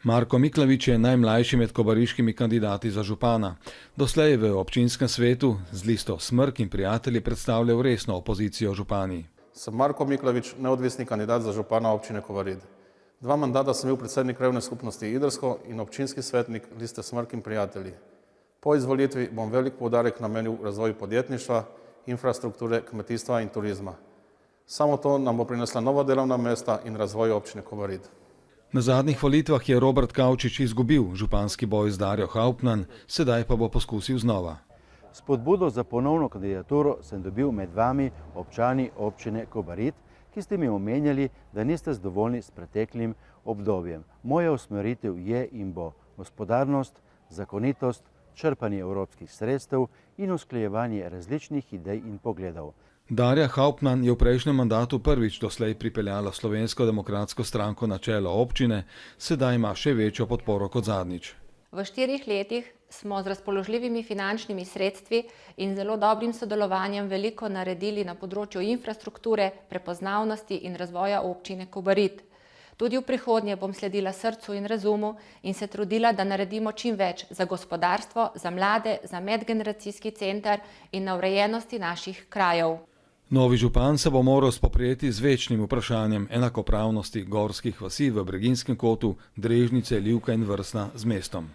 Marko Miklavič je najmlajši med kobariškimi kandidati za župana. Doslej je v občinskem svetu z listo Smrk in prijatelji predstavljal resno opozicijo župani. Sem Marko Miklavič, neodvisni kandidat za župana občine Kobarid. 2 mandata sem bil predsednik krajevne skupnosti Idrsko in občinski svetnik liste Smrk in prijatelji. Po izvolitvi bom velik poudarek namenil razvoju podjetništva, infrastrukture, kmetijstva in turizma. Samo to nam bo prinesla nova delovna mesta in razvoj občine Kobarid. Na zadnjih volitvah je Robert Kavčič izgubil županski boj z Darjo Hauptmann, sedaj pa bo poskusil znova. Spodbudo za ponovno kandidaturo sem dobil med vami, občani občine Kobarid, ki ste mi omenjali, da niste zadovoljni s preteklim obdobjem. Moja usmeritev je in bo gospodarnost, zakonitost, črpanje evropskih sredstev in usklajevanje različnih idej in pogledov. Darja Hauptmann je v prejšnjem mandatu prvič doslej pripeljala Slovensko demokratsko stranko na čelo občine, sedaj ima še večjo podporo kot zadnjič. V 4 letih smo z razpoložljivimi finančnimi sredstvi in zelo dobrim sodelovanjem veliko naredili na področju infrastrukture, prepoznavnosti in razvoja občine Kobarid. Tudi v prihodnje bom sledila srcu in razumu in se trudila, da naredimo čim več za gospodarstvo, za mlade, za medgeneracijski center in na urejenosti naših krajev. Novi župan se bo moral spoprijeti z večnim vprašanjem enakopravnosti gorskih vasi v Breginjskem kotu, Drežnice, Livka in Vrsna z mestom.